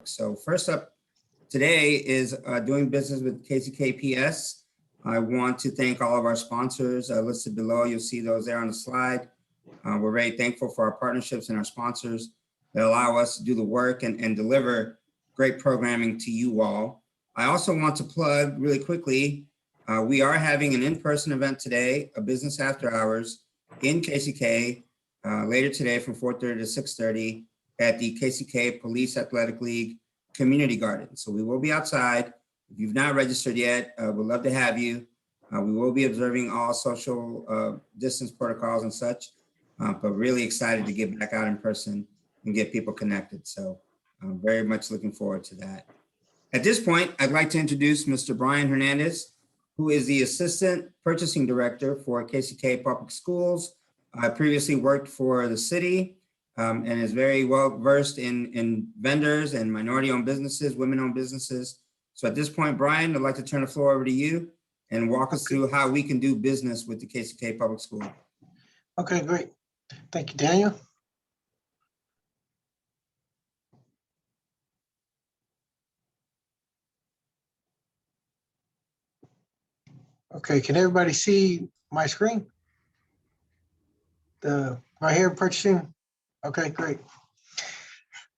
So first up today is doing business with KCKPS. I want to thank all of our sponsors listed below. You'll see those there on the slide. We're very thankful for our partnerships and our sponsors that allow us to do the work and deliver great programming to you all. I also want to plug really quickly, we are having an in-person event today, a business after hours in KCK later today from 4:30 to 6:30 at the KCK Police Athletic League Community Garden. So we will be outside. If you've not registered yet, we'd love to have you. We will be observing all social distance protocols and such, but really excited to get back out in person and get people connected. So I'm very much looking forward to that. At this point, I'd like to introduce Mr. Brian Hernandez, who is the Assistant Purchasing Director for KCK Public Schools. I previously worked for the city and is very well versed in vendors and minority-owned businesses, women-owned businesses. So at this point, Brian, I'd like to turn the floor over to you and walk us through how we can do business with the KCK Public School. Okay, great. Thank you, Daniel. Okay, can everybody see my screen? Right here, purchasing. Okay, great.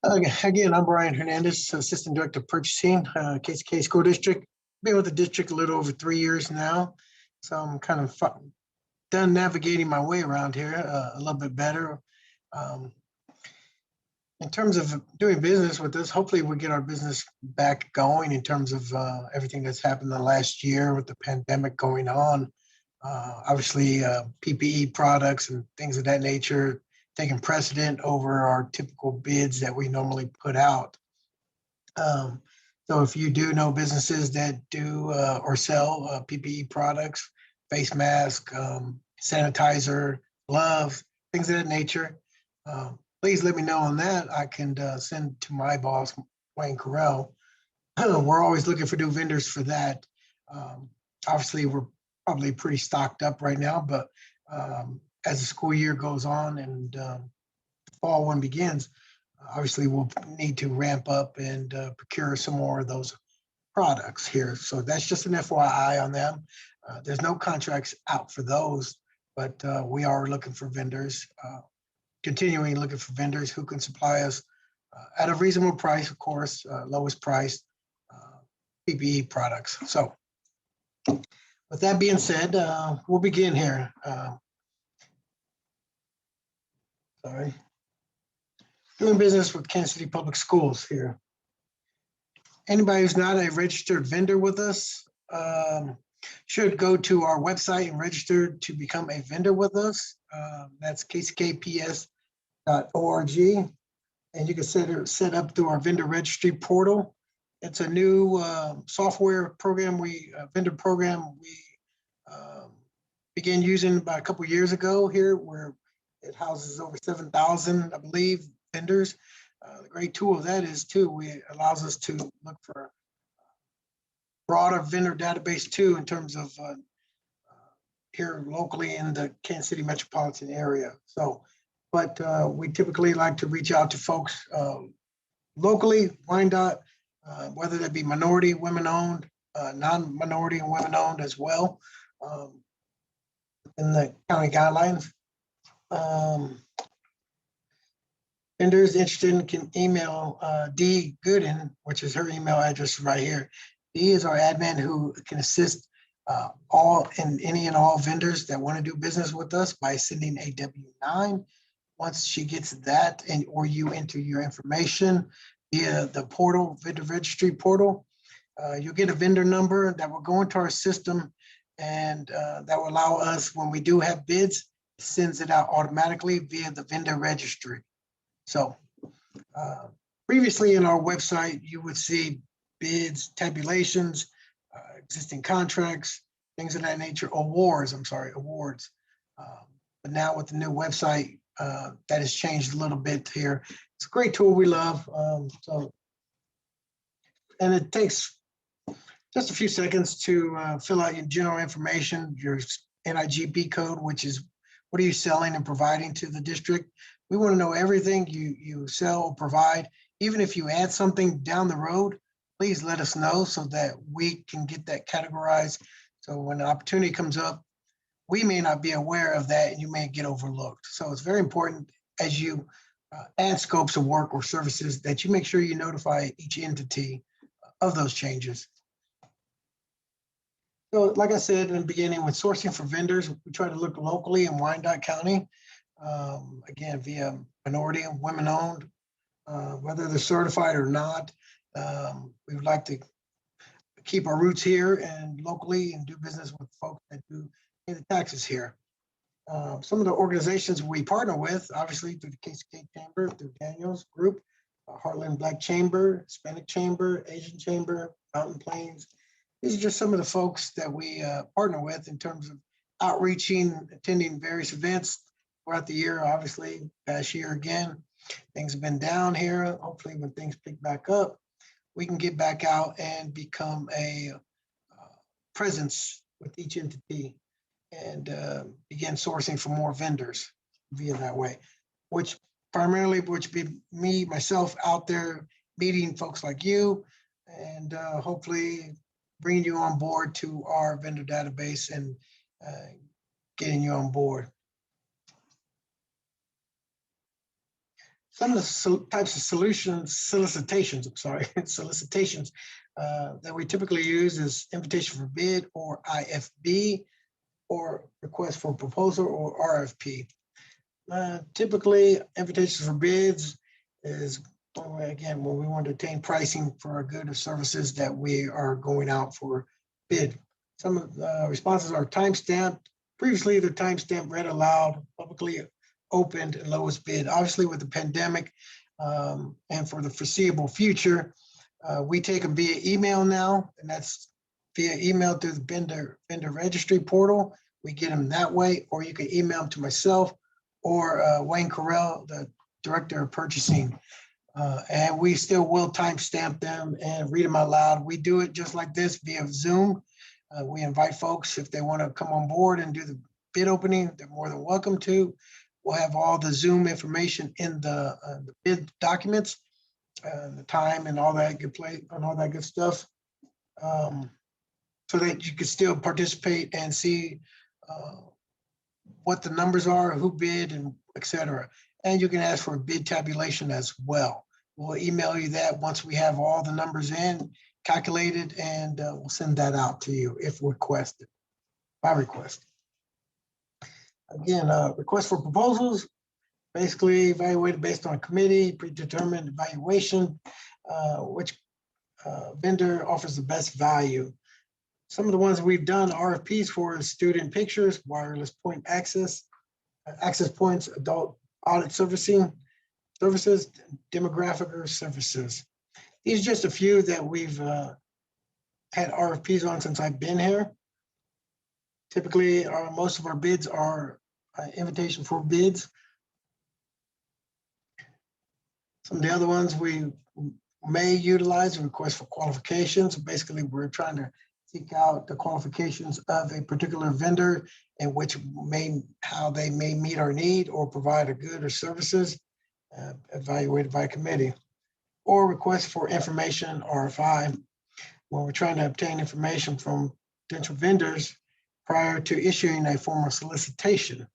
Again, I'm Brian Hernandez, Assistant Director of Purchasing, KCK School District. Been with the district a little over 3 years now, so I'm kind of done navigating my way around here a little bit better. In terms of doing business with us, hopefully we get our business back going in terms of everything that's happened the last year with the pandemic going on. Obviously, PPE products and things of that nature taking precedent over our typical bids that we normally put out. So if you do know businesses that do or sell PPE products, face mask, sanitizer, gloves, things of that nature, please let me know on that. I can send to my boss, Wayne Carell. We're always looking for new vendors for that. Obviously, we're probably pretty stocked up right now, but as the school year goes on and fall one begins, obviously we'll need to ramp up and procure some more of those products here. So that's just an FYI on them. There's no contracts out for those, but we are looking for vendors, continuing looking for vendors who can supply us at a reasonable price, of course, lowest price PPE products. So with that being said, we'll begin here. Sorry. Doing business with Kansas City Public Schools here. Anybody who's not a registered vendor with us should go to our website and register to become a vendor with us. That's kckps.org. And you can set up through our vendor registry portal. It's a new software program, vendor program we began using about a couple of years ago here, where it houses over 7,000, I believe, vendors. The great tool of that is too, it allows us to look for broader vendor database too, in terms of here locally in the Kansas City metropolitan area. So, but we typically like to reach out to folks locally, Wyandotte, whether that be minority, women-owned, non-minority and women-owned as well, in the county guidelines. Vendors interested can email Dee Gooden, which is her email address right here. Dee is our admin who can assist any and all vendors that want to do business with us by sending a W-9. Once she gets that, or you enter your information via the portal, vendor registry portal, you'll get a vendor number that will go into our system, and that will allow us, when we do have bids, it sends it out automatically via the vendor registry. So previously in our website, you would see bids, tabulations, existing contracts, things of that nature, awards. But now with the new website, that has changed a little bit here. It's a great tool we love. And it takes just a few seconds to fill out your general information, your NIGP code, which is what are you selling and providing to the district. We want to know everything you sell or provide Even if you add something down the road, please let us know so that we can get that categorized. So when the opportunity comes up, we may not be aware of that and you may get overlooked. So it's very important as you add scopes of work or services that you make sure you notify each entity of those changes. So like I said in the beginning, with sourcing for vendors, we try to look locally in Wyandotte County, again, via minority and women owned, whether they're certified or not. We would like to keep our roots here and locally and do business with folks that do pay the taxes here. Some of the organizations we partner with, obviously through the KCK Chamber, through Daniel's group, Heartland Black Chamber, Hispanic Chamber, Asian Chamber, Mountain Plains. These are just some of the folks that we partner with in terms of outreaching, attending various events throughout the year. Obviously, past year again, things have been down here. Hopefully when things pick back up, we can get back out and become a presence with each entity and begin sourcing for more vendors via that way, which primarily would be me, myself out there meeting folks like you and hopefully bringing you on board to our vendor database and getting you on board. Some of the types of solicitations that we typically use is invitation for bid or IFB, or request for proposal or RFP. Typically, invitations for bids is, again, when we want to obtain pricing for a good or services that we are going out for bid. Some of the responses are timestamped. Previously, they're timestamped, read aloud, publicly opened, and lowest bid. Obviously, with the pandemic and for the foreseeable future, we take them via email now, and that's via email through the vendor registry portal. We get them that way, or you can email them to myself or Wayne Carell, the director of purchasing. And we still will timestamp them and read them out loud. We do it just like this via Zoom. We invite folks if they want to come on board and do the bid opening, they're more than welcome to. We'll have all the Zoom information in the bid documents, the time and all that good play and all that good stuff. So that you can still participate and see what the numbers are, who bid, and et cetera. And you can ask for a bid tabulation as well. We'll email you that once we have all the numbers in, calculated, and we'll send that out to you if requested, by request. Again, request for proposals, basically evaluated based on committee, predetermined evaluation, which vendor offers the best value. Some of the ones we've done RFPs for is student pictures, wireless point access, access points, adult audit services, demographic services. These are just a few that we've had RFPs on since I've been here. Typically, most of our bids are invitation for bids. Some of the other ones we may utilize a request for qualifications. Basically, we're trying to seek out the qualifications of a particular vendor and how they may meet our need or provide a good or services evaluated by committee. Or request for information, RFI, when we're trying to obtain information from potential vendors prior to issuing a formal solicitation.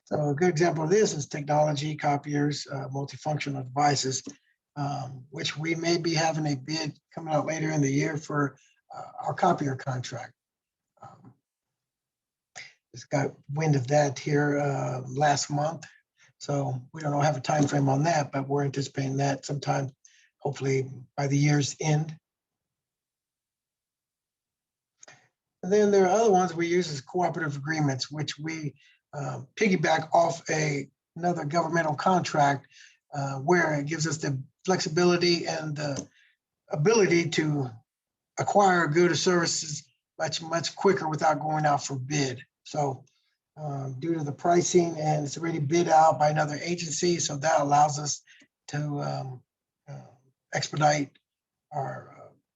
So a good example of this is technology, copiers, multifunctional devices, which we may be having a bid coming out later in the year for our copier contract. Just got wind of that here last month. So we don't have a time frame on that, but we're anticipating that sometime, hopefully by the year's end. And then there are other ones we use as cooperative agreements, which we piggyback off another governmental contract where it gives us the flexibility and the ability to acquire goods or services much quicker without going out for bid. So due to the pricing, and it's already bid out by another agency, so that allows us to expedite our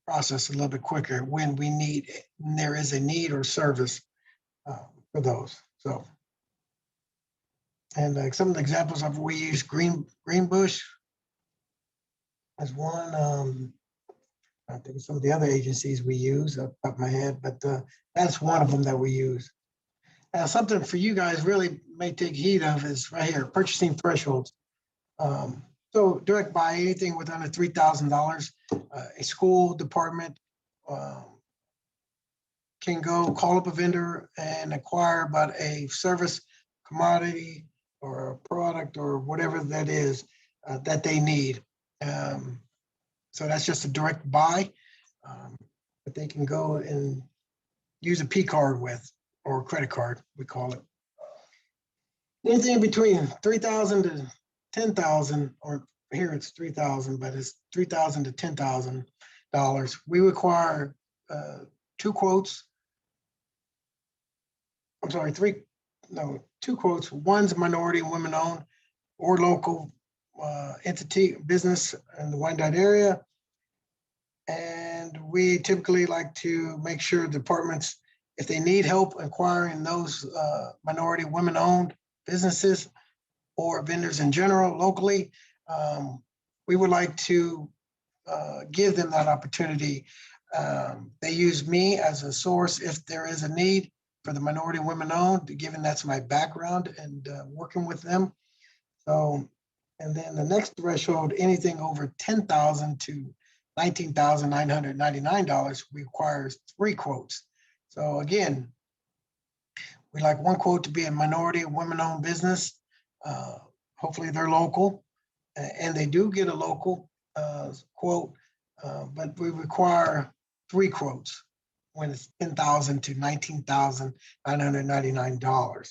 process a little bit quicker when there is a need or service for those. So, and some of the examples of we use Greenbush, There's one, I think some of the other agencies we use off the top of my head, but that's one of them that we use. Something for you guys really may take heed of is right here, purchasing thresholds. So direct buy anything with under $3,000, a school department can go call up a vendor and acquire about a service, commodity, or a product or whatever that is that they need. So that's just a direct buy that they can go and use a P card with, or a credit card, we call it. Anything between 3,000 to 10,000, or here it's 3,000, but it's 3,000 to $10,000. We require two quotes. I'm sorry, two quotes. One's minority and women owned or local entity business in the Wyandotte area. And we typically like to make sure departments, if they need help acquiring those minority women owned businesses or vendors in general locally, we would like to give them that opportunity. They use me as a source if there is a need for the minority women owned, given that's my background and working with them. So, and then the next threshold, anything over $10,000 to $19,999 requires 3 quotes. So again, we like one quote to be a minority women-owned business. Hopefully they're local, and they do get a local quote, but we require 3 quotes when it's $10,000 to $19,999.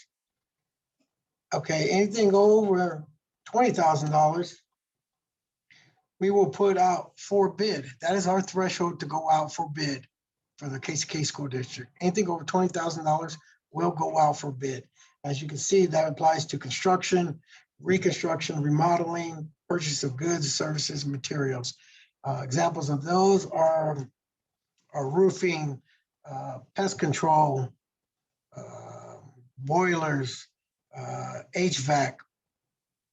Okay, anything over $20,000, we will put out for bid. That is our threshold to go out for bid for the KCK School District. Anything over $20,000 will go out for bid. As you can see, that applies to construction, reconstruction, remodeling, purchase of goods, services, and materials. Examples of those are roofing, pest control, boilers, HVAC,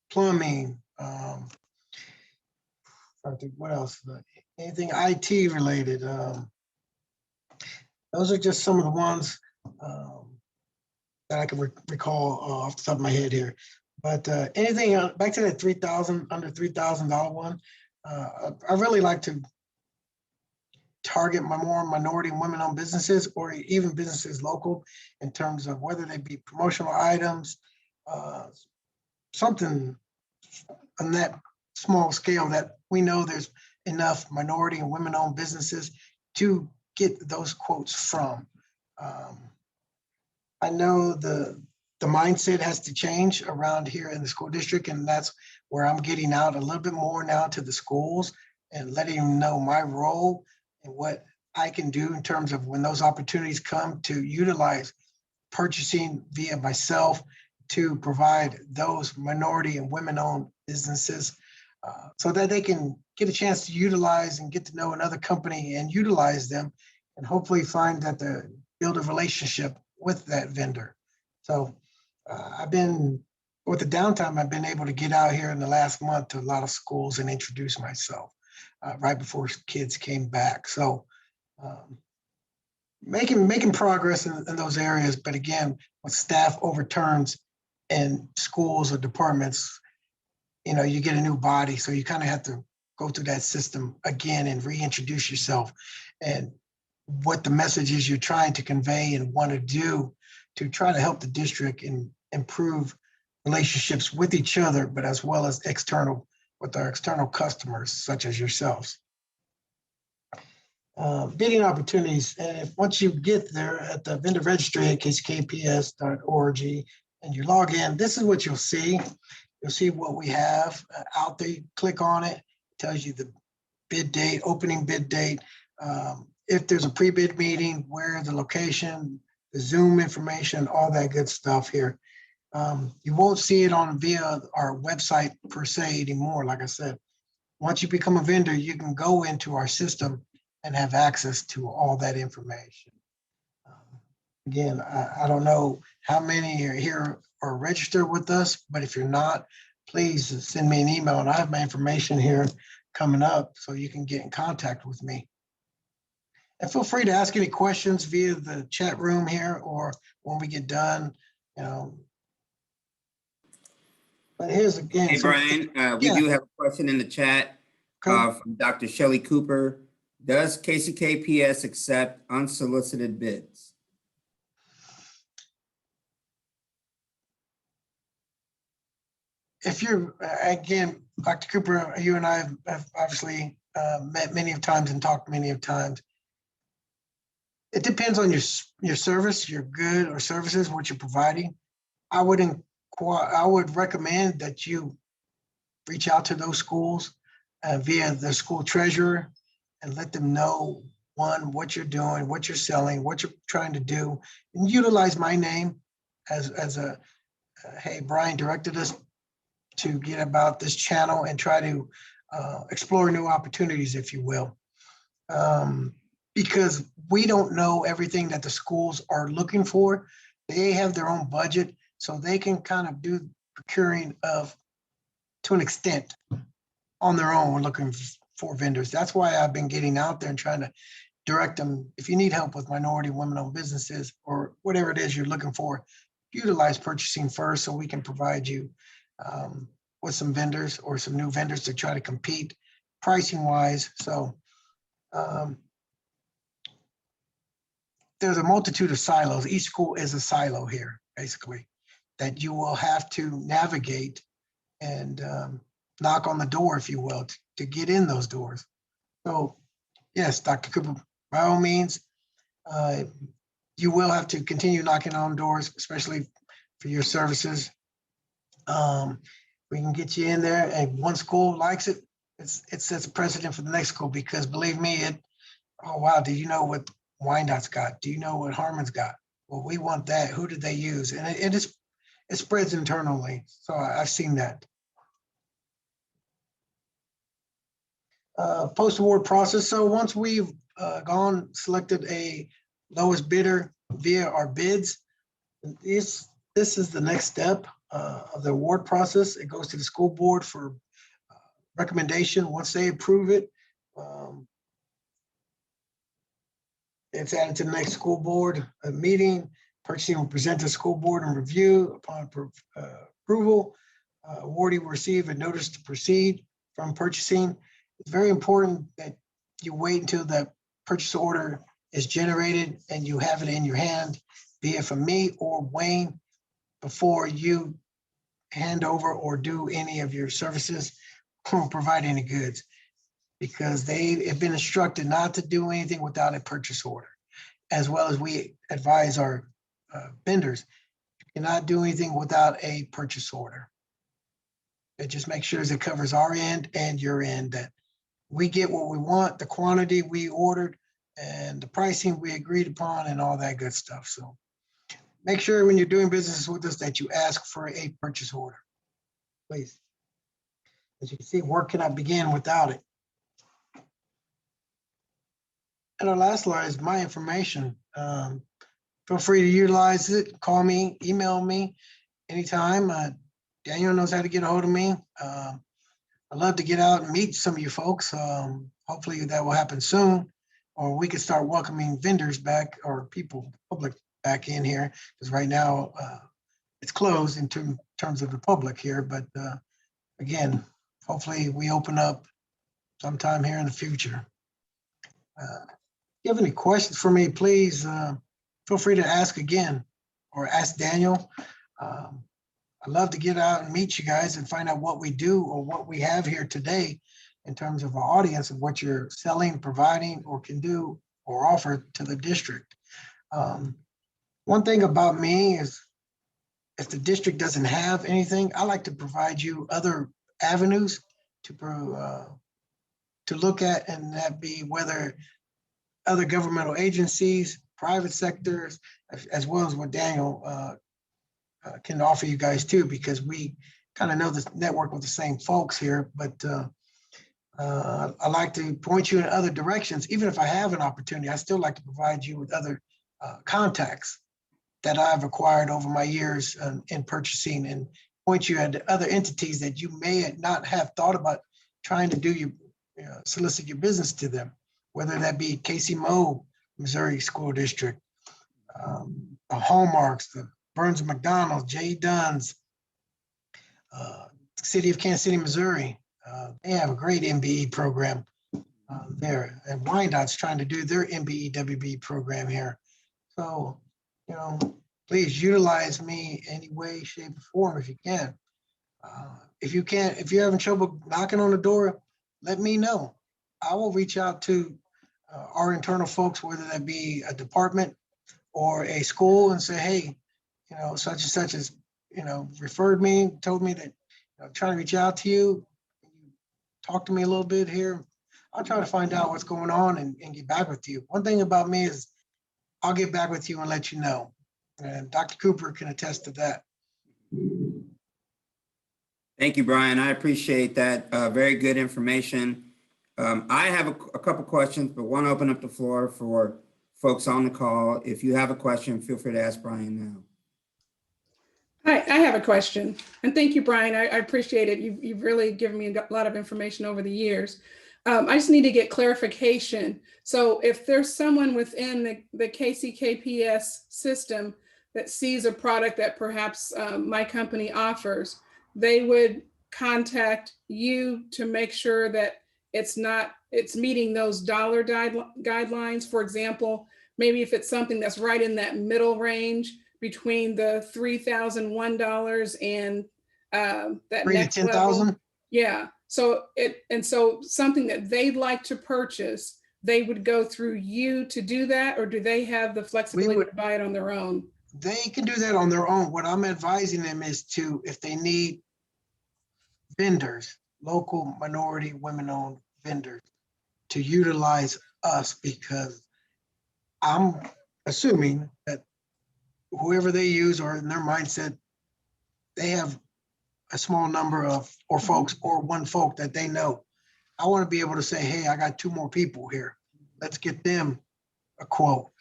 plumbing, I think what else? Anything IT related. Those are just some of the ones that I can recall off the top of my head here. But anything back to that $3,000, under $3,000 one, I really like to target more minority and women-owned businesses, or even businesses local, in terms of whether they be promotional items, something on that small scale that we know there's enough minority and women-owned businesses to get those quotes from. I know the mindset has to change around here in the school district, and that's where I'm getting out a little bit more now to the schools and letting them know my role and what I can do in terms of when those opportunities come to utilize purchasing via myself to provide those minority and women-owned businesses so that they can get a chance to utilize and get to know another company and utilize them, and hopefully find that they build a relationship with that vendor. So I've been, with the downtime, I've been able to get out here in the last month to a lot of schools and introduce myself right before kids came back. So making progress in those areas. But again, when staff overturns in schools or departments, you get a new body. So you kind of have to go through that system again and reintroduce yourself and what the message is you're trying to convey and want to do to try to help the district and improve relationships with each other, but as well as with our external customers, such as yourselves. Bidding opportunities. And once you get there at the vendor registry at kckps.org and you log in, this is what you'll see. You'll see what we have out there. You click on it, it tells you the bid date, opening bid date. If there's a pre-bid meeting, where the location, the Zoom information, all that good stuff here. You won't see it via our website per se anymore. Like I said, once you become a vendor, you can go into our system and have access to all that information. Again, I don't know how many are here or registered with us, but if you're not, please send me an email, and I have my information here coming up so you can get in contact with me. And feel free to ask any questions via the chat room here or when we get done, you know. But here's again. Hey, so- Brian, we Yeah. do have a question in the chat Okay. from Dr. Shelley Cooper. Does KCKPS accept unsolicited bids? If you're, again, Dr. Cooper, you and I have obviously met many of times and talked many of times. It depends on your service, your good or services, what you're providing. I would recommend that you reach out to those schools via the school treasurer and let them know, one, what you're doing, what you're selling, what you're trying to do, and utilize my name as a, hey, Brian directed us to get about this channel and try to explore new opportunities, if you will. Because we don't know everything that the schools are looking for. They have their own budget, so they can kind of do procuring of, to an extent, on their own, looking for vendors. That's why I've been getting out there and trying to direct them. If you need help with minority women-owned businesses or whatever it is you're looking for, utilize purchasing first so we can provide you with some vendors or some new vendors to try to compete pricing wise. So there's a multitude of silos. Each school is a silo here, basically, that you will have to navigate and knock on the door, if you will, to get in those doors. So yes, Dr. Cooper, by all means, you will have to continue knocking on doors, especially for your services. We can get you in there, and one school likes it, it sets a precedent for the next school, because believe me, oh wow, do you know what Wyandott's got? Do you know what Harmon's got? Well, we want that. Who did they use? And it spreads internally. So I've seen that. Post-award process. So once we've selected a lowest bidder via our bids, this is the next step of the award process. It goes to the school board for recommendation. Once they approve it, it's added to the next school board meeting. Purchasing will present to the school board and review. Upon approval, awardee will receive a notice to proceed from purchasing. It's very important that you wait until the purchase order is generated and you have it in your hand, be it from me or Wayne, before you hand over or do any of your services or provide any goods, because they have been instructed not to do anything without a purchase order, as well as we advise our vendors, you cannot do anything without a purchase order. It just makes sure it covers our end and your end, that we get what we want, the quantity we ordered, and the pricing we agreed upon, and all that good stuff. So make sure when you're doing business with us that you ask for a purchase order, please. As you can see, work cannot begin without it. And our last slide is my information. Feel free to utilize it. Call me, email me anytime. Daniel knows how to get a hold of me. I'd love to get out and meet some of you folks. Hopefully that will happen soon, or we could start welcoming vendors back, or people, public back in here, because right now it's closed in terms of the public here. But again, hopefully we open up sometime here in the future. If you have any questions for me, please feel free to ask again, or ask Daniel. I'd love to get out and meet you guys and find out what we do or what we have here today in terms of our audience and what you're selling, providing, or can do or offer to the district. One thing about me is, if the district doesn't have anything, I like to provide you other avenues to look at, and that be whether other governmental agencies, private sectors, as well as what Daniel can offer you guys too, because we kind of know this network with the same folks here. But I like to point you in other directions. Even if I have an opportunity, I still like to provide you with other contacts that I've acquired over my years in purchasing, and point you at other entities that you may not have thought about trying to do solicit your business to them, whether that be Casey Mo, Missouri School District, the Hallmarks, the Burns and McDonald, J. Dunn's, City of Kansas City, Missouri. They have a great MBE program there. And Wyandott's trying to do their MBE WB program here. So, please utilize me any way, shape, or form if you can. If you can't, if you're having trouble knocking on the door, let me know. I will reach out to our internal folks, whether that be a department or a school, and say, hey, such and such as, referred me, told me that, trying to reach out to you, talk to me a little bit here. I'll try to find out what's going on and get back with you. One thing about me is I'll get back with you and let you know. And Dr. Cooper can attest to that. Thank you, Brian. I appreciate that. Very good information. I have a couple questions, but want to open up the floor for folks on the call. If you have a question, feel free to ask Brian now. Hi, I have a question, and thank you, Brian. I appreciate it. You've really given me a lot of information over the years. I just need to get clarification. So if there's someone within the KCKPS system that sees a product that perhaps my company offers, they would contact you to make sure that it's meeting those dollar guidelines. For example, maybe if it's something that's right in that middle range between the $3,001 and that $3,000 next to $10,000. level. Yeah. So something that they'd like to purchase, they would go through you to do that, or do they have the flexibility to buy it on their own? They can do that on their own. What I'm advising them is to, if they need vendors, local minority women-owned vendors, to utilize us, because I'm assuming that whoever they use, or in their mindset, they have a small number of folks or one folk that they know. I want to be able to say, hey, I got 2 more people here. Let's get them a quote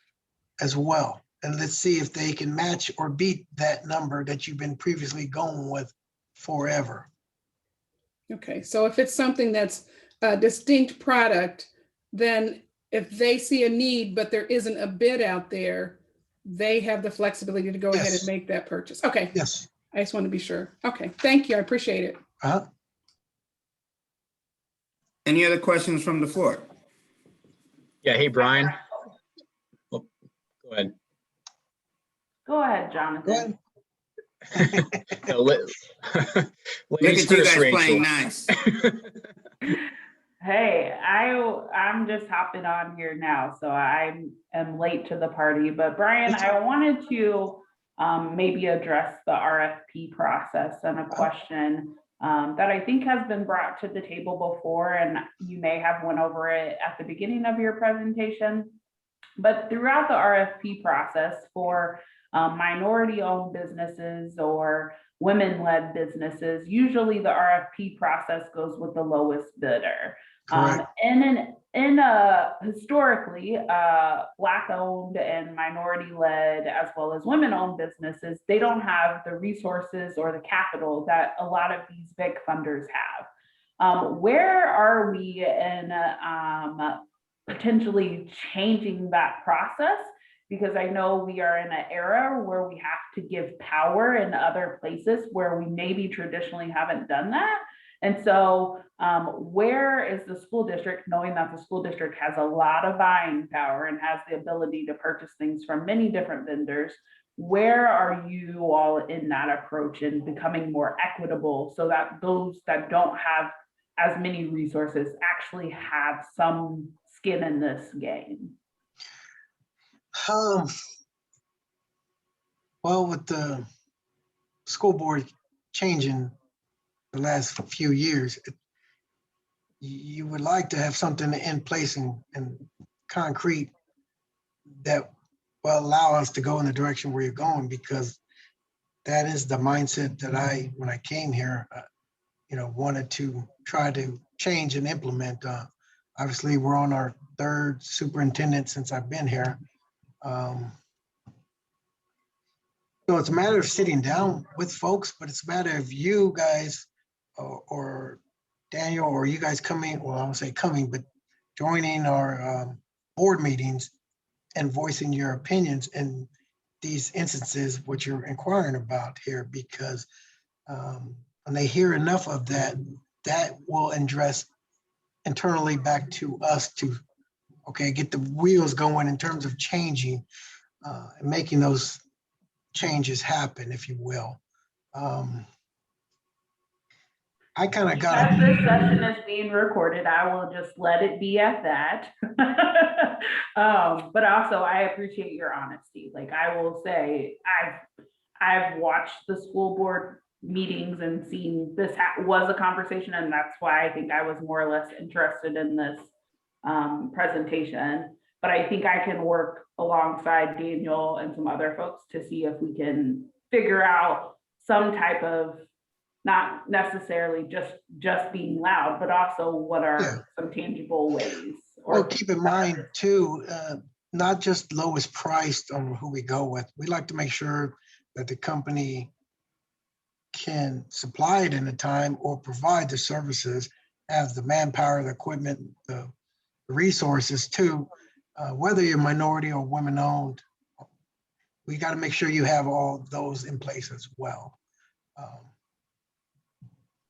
as well. And let's see if they can match or beat that number that you've been previously going with forever. Okay, so if it's something that's a distinct product, then if they see a need, but there isn't a bid out there, they have the flexibility to go ahead and make that purchase. Okay. Yes. I just want to be sure. Okay, thank you. I appreciate it. Any other questions from the floor? Yeah, hey, Brian. Oh, go ahead. Go ahead, Jonathan. No, Look ladies at you first, guys Rachel. playing nice. Hey, I'm just hopping on here now, so I am late to the party. But Brian, I wanted to maybe address the RFP process and a question that I think has been brought to the table before, and you may have went over it at the beginning of your presentation. But throughout the RFP process for minority-owned businesses or women-led businesses, usually the RFP process goes with the lowest bidder. Historically, Black-owned and minority-led, as well as women-owned businesses, they don't have the resources or the capital that a lot of these big funders have. Where are we in potentially changing that process? Because I know we are in an era where we have to give power in other places where we maybe traditionally haven't done that. And so where is the school district, knowing that the school district has a lot of buying power and has the ability to purchase things from many different vendors, where are you all in that approach and becoming more equitable so that those that don't have as many resources actually have some skin in this game? Well, with the school board changing the last few years, you would like to have something in place and concrete that will allow us to go in the direction where you're going, because that is the mindset that when I came here, wanted to try to change and implement. Obviously, we're on our 3rd superintendent since I've been here. So it's a matter of sitting down with folks, but it's a matter of you guys or Daniel, or you guys coming, well, I won't say coming, but joining our board meetings and voicing your opinions in these instances, what you're inquiring about here, because when they hear enough of that, that will address internally back to us to, okay, get the wheels going in terms of changing and making those changes happen, if you will. I kind of got As this session is being recorded, I will just let it be at that. But also I appreciate your honesty. Like I will say, I've watched the school board meetings and seen this was a conversation, and that's why I think I was more or less interested in this presentation. But I think I can work alongside Daniel and some other folks to see if we can figure out some type of, not necessarily just being loud, but also what are some tangible ways. Well, keep in mind too, not just lowest priced on who we go with. We like to make sure that the company can supply it in a time or provide the services, have the manpower, the equipment, the resources too, whether you're minority or women owned. We got to make sure you have all those in place as well.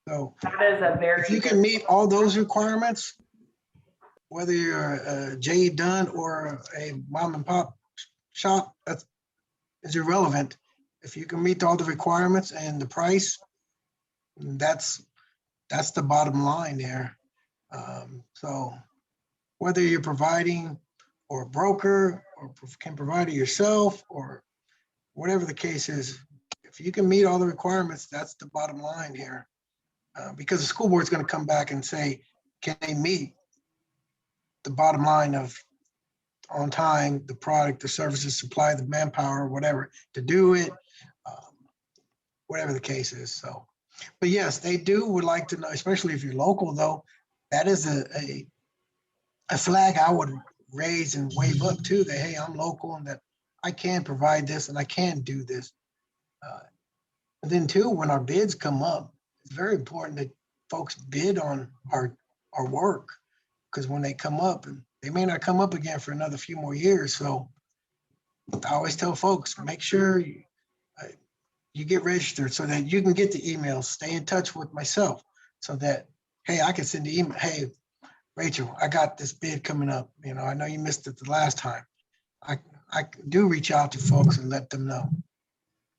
So that is a very, if you can meet all those requirements, whether you're a J. Dunn or a mom and pop shop, that is irrelevant. If you can meet all the requirements and the price, that's the bottom line there. So whether you're providing or a broker or can provide it yourself or whatever the case is, if you can meet all the requirements, that's the bottom line here. Because the school board is going to come back and say, can they meet the bottom line of on time, the product, the services, supply, the manpower, whatever, to do it, whatever the case is. So, but yes, they would like to know, especially if you're local though, that is a flag I would raise and wave up to that, hey, I'm local and that I can provide this and I can do this. And then too, when our bids come up, it's very important that folks bid on our work, because when they come up, and they may not come up again for another few more years. So I always tell folks, make sure you get registered so that you can get the emails, stay in touch with myself so that, hey, I can send the email, hey, Rachel, I got this bid coming up. You know, I know you missed it the last time. I do reach out to folks and let them know.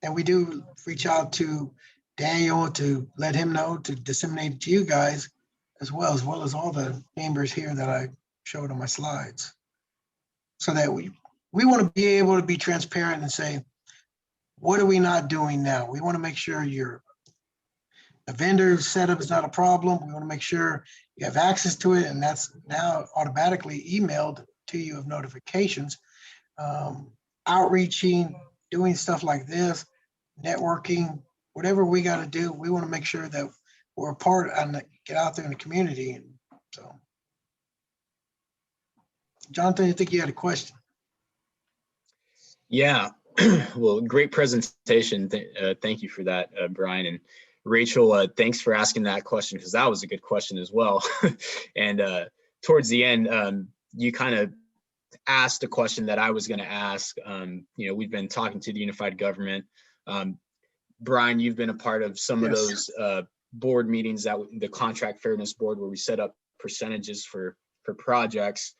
And we do reach out to Daniel to let him know, to disseminate it to you guys as well as all the chambers here that I showed on my slides. So that we want to be able to be transparent and say, what are we not doing now? We want to make sure the vendor setup is not a problem. We want to make sure you have access to it, and that's now automatically emailed to you of notifications. Outreaching, doing stuff like this, networking, whatever we got to do, we want to make sure that we're a part and get out there in the community. And so, Jonathan, you think you had a question? Yeah, well, great presentation. Thank you for that, Brian. And Rachel, thanks for asking that question, because that was a good question as well. And towards the end, you kind of asked a question that I was going to ask. You know, we've been talking to the unified government. Brian, you've been a part of some of those board meetings, that the Contract Fairness Board, where we set up percentages for projects.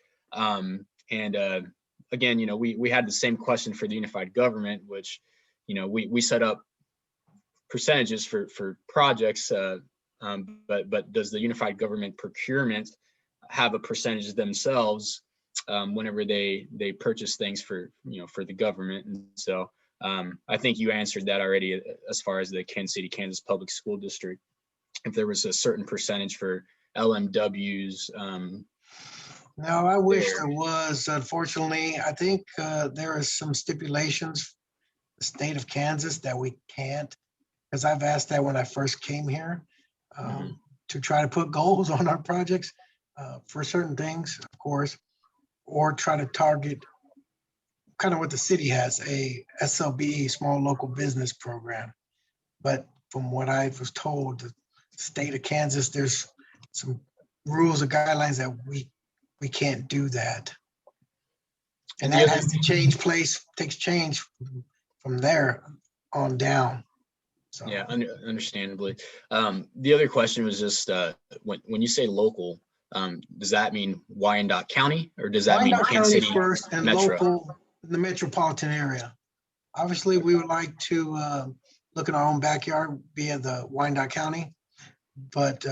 Again, you know, we had the same question for the unified government, which, you know, we set up percentages for projects, but does the unified government procurement have a percentage themselves whenever they purchase things for, you know, for the government? And so I think you answered that already as far as the Kansas City, Kansas Public School District, if there was a certain percentage for LMWs. No, I wish there was. Unfortunately, I think there are some stipulations, the state of Kansas, that we can't, because I've asked that when I first came here, to try to put goals on our projects for certain things, of course, or try to target kind of what the city has, a SLBE, small local business program. But from what I was told, the state of Kansas, there's some rules or guidelines that we can't do that. And The that other- has to takes change from there on down. So, Yeah, understandably. The other question was just, when you say local, does that mean Wyandotte County or does that mean Wyandotte Kansas County City first and Metro? local, the metropolitan area. Obviously, we would like to look in our own backyard via the Wyandotte County. But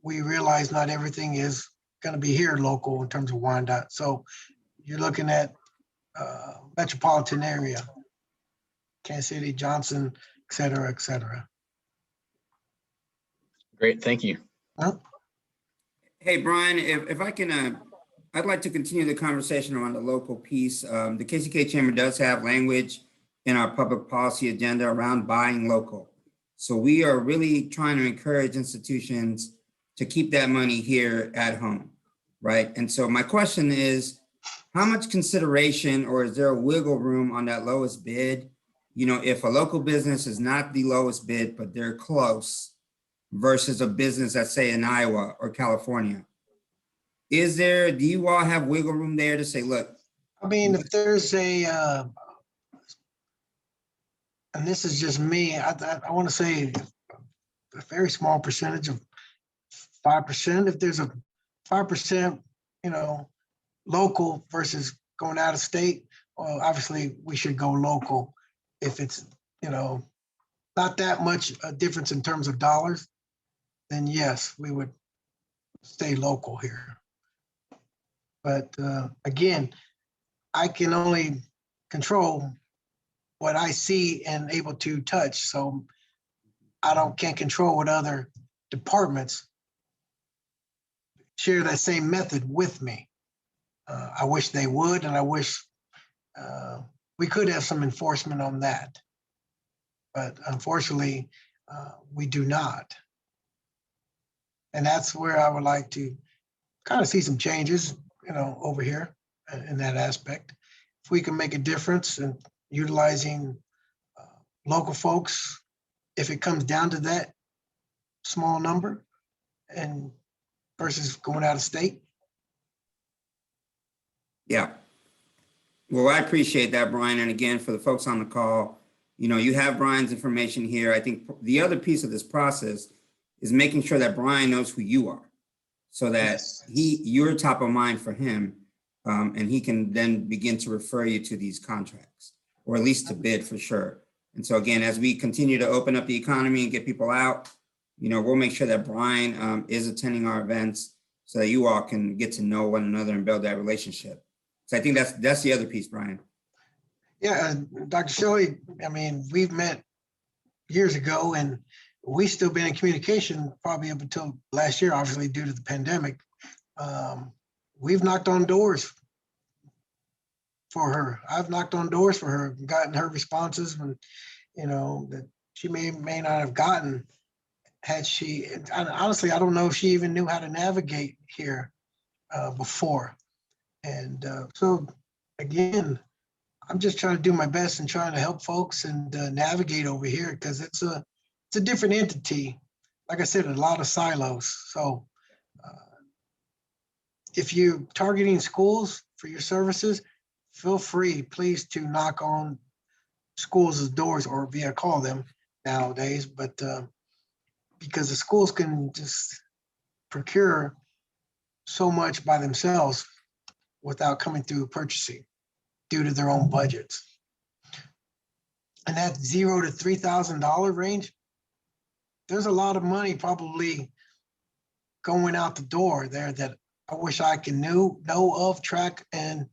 we realize not everything is going to be here local in terms of Wyandotte. So you're looking at metropolitan area, Kansas City, Johnson, et cetera, et cetera. Great, thank you. Well, Hey, Brian, if I can, I'd like to continue the conversation around the local piece. The KCK Chamber does have language in our public policy agenda around buying local. So we are really trying to encourage institutions to keep that money here at home, right? And so my question is, how much consideration or is there a wiggle room on that lowest bid? You know, if a local business is not the lowest bid, but they're close versus a business that's say in Iowa or California, do you all have wiggle room there to say, look? I mean, if there's and this is just me, I want to say a very small percentage of 5%. If there's a 5%, local versus going out of state, well, obviously we should go local. If it's, not that much a difference in terms of dollars, then yes, we would stay local here. But again, I can only control what I see and able to touch. So can't control what other departments share that same method with me. I wish they would, and I wish we could have some enforcement on that. But unfortunately, we do not. And that's where I would like to kind of see some changes, over here in that aspect. If we can make a difference in utilizing local folks, if it comes down to that small number and versus going out of state. Yeah. Well, I appreciate that, Brian. And again, for the folks on the call, you have Brian's information here. I think the other piece of this process is making sure that Brian knows who you are so that you're top of mind for him. And he can then begin to refer you to these contracts, or at least to bid for sure. And so again, as we continue to open up the economy and get people out, we'll make sure that Brian is attending our events so that you all can get to know one another and build that relationship. So I think that's the other piece, Brian. Yeah, Dr. Shelley, I mean, we've met years ago and we've still been in communication probably up until last year, obviously due to the pandemic. We've knocked on doors for her. I've knocked on doors for her, gotten her responses when, that she may not have gotten had she, and honestly, I don't know if she even knew how to navigate here before. And so again, I'm just trying to do my best and trying to help folks and navigate over here because it's a different entity. Like I said, a lot of silos. So if you're targeting schools for your services, feel free, please, to knock on schools' doors or via call them nowadays. But because the schools can just procure so much by themselves without coming through purchasing due to their own budgets. And that $0 to $3,000 range, there's a lot of money probably going out the door there that I wish I can know of, track, and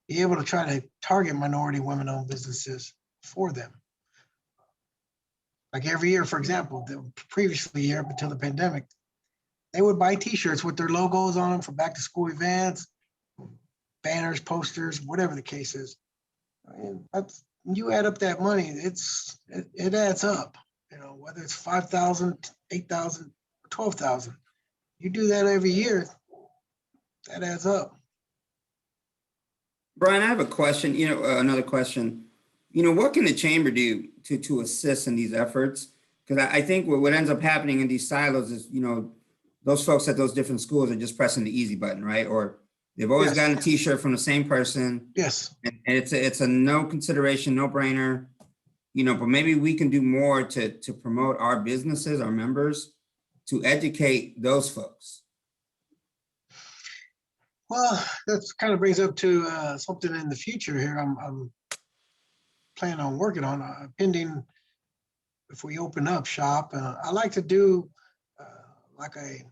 be able to try to target minority women-owned businesses for them. Like every year, for example, the previous year up until the pandemic, they would buy T-shirts with their logos on them for back-to-school events, banners, posters, whatever the case is. And you add up that money, it adds up. Whether it's 5,000, 8,000, 12,000, you do that every year, that adds up. Brian, I have a question, another question. What can the chamber do to assist in these efforts? Because I think what ends up happening in these silos is, the those folks at those different schools are just pressing the easy button, right? Or they've always Yes. gotten a t-shirt from the same person. Yes, And it's a no consideration, no brainer, but maybe we can do more to promote our businesses, our members, to educate those folks. well, that's kind of brings up to something in the future here. I'm planning on working on pending if we open up shop. I like to do like I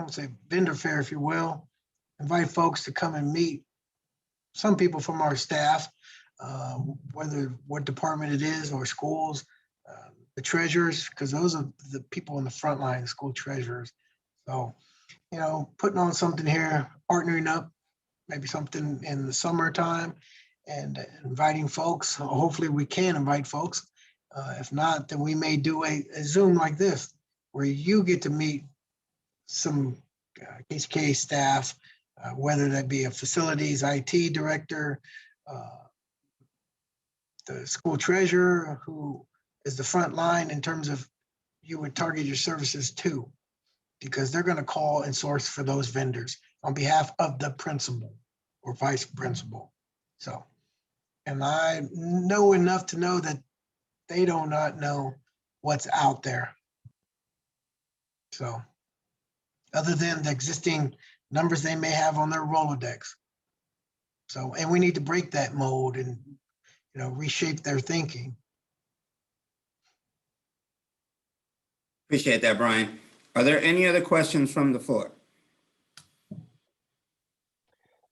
would say vendor fair, if you will. Invite folks to come and meet some people from our staff, whether what department it is or schools, the treasurers, because those are the people in the front line, school treasurers. So, putting on something here, partnering up, maybe something in the summertime and inviting folks. Hopefully we can invite folks. If not, then we may do a Zoom like this, where you get to meet some KCK staff, whether that be a facilities IT director, the school treasurer, who is the front line in terms of you would target your services to, because they're going to call and source for those vendors on behalf of the principal or vice principal. So, and I know enough to know that they do not know what's out there. So, other than the existing numbers they may have on their Rolodex. So, and we need to break that mold and, reshape their thinking. Appreciate that, Brian. Are there any other questions from the floor?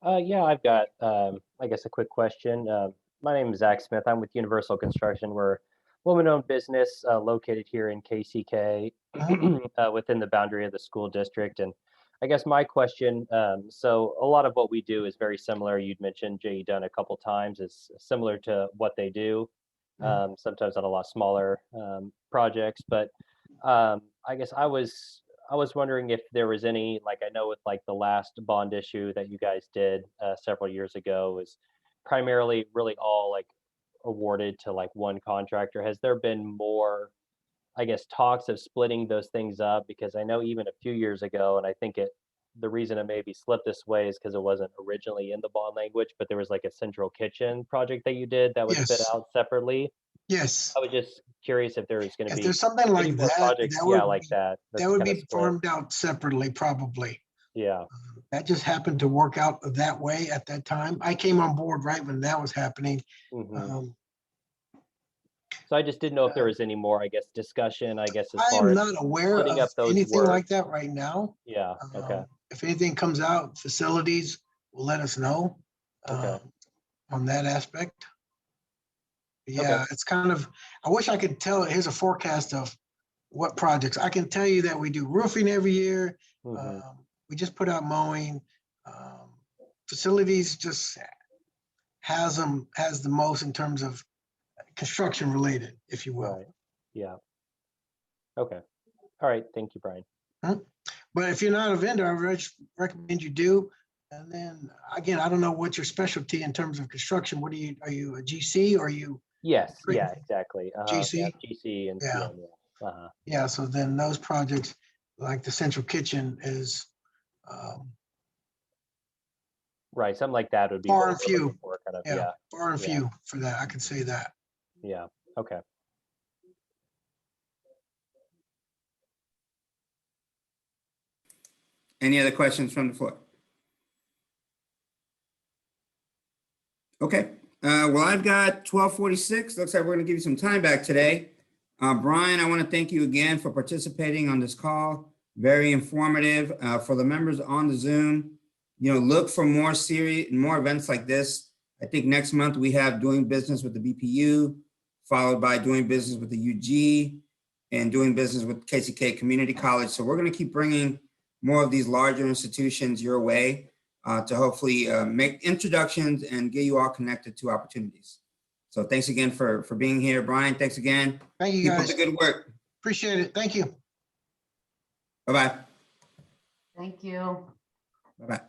Yeah, I've got, I guess, a quick question. My name is Zach Smith. I'm with Universal Construction. We're a woman-owned business located here in KCK within the boundary of the school district. And I guess my question, so a lot of what we do is very similar. You'd mentioned Jay Dunn a couple times, is similar to what they do, sometimes on a lot smaller projects. But I guess I was wondering if there was any, like, I know with like the last bond issue that you guys did several years ago was primarily really all like awarded to like one contractor. Has there been more, I guess, talks of splitting those things up? Because I know even a few years ago, and I think the reason it maybe slipped this way is because it wasn't originally in the bond language, but there was like a central kitchen project that you did that was spit Yes. out separately. Yes, I was just curious if there was going to if be there's something any like more that, projects, that yeah, would like be, that. that would kinda be split. farmed out separately, probably. Yeah. That just happened to work out that way at that time. I came on board right when that was happening. Mhm. So I just didn't know if there was any more, I guess, discussion, I guess, as I far am as not aware splitting of up those anything work. like that right now. Yeah. Okay. If anything comes out, facilities will let us know Okay. on that aspect. Yeah, Okay. it's kind of, I wish I could tell, here's a forecast of what projects. I can tell you that we do roofing every year. Mhm. We just put out mowing. Facilities just has the most in terms of construction related, if you will. Right. Yeah. Okay. All right. Thank you, Brian. But if you're not a vendor, I recommend you do. And then again, I don't know what's your specialty in terms of construction. What are you a GC or are you Yes. Great. Yeah. Exactly. GC? Yeah, GC and Yeah. CM. Yeah. Uh-huh. Yeah, so then those projects, like the central kitchen is Right. Something like that would be Far what and we're few. looking for, kind of. yeah, Yeah. far and Yeah. few for that. I can say that. Yeah. Okay. Any other questions from the floor? Okay, well, I've got 12:46. Looks like we're gonna give you some time back today. Brian, I want to thank you again for participating on this call. Very informative. For the members on the Zoom, look for more events like this. I think next month we have doing business with the BPU, followed by doing business with the UG, and doing business with KCK Community College. So we're going to keep bringing more of these larger institutions your way to hopefully make introductions and get you all connected to opportunities. So thanks again for being here. Brian, thanks again. Thank you, Keep up guys. the good work. Appreciate it. Thank you. Bye-bye. Thank you. Bye-bye.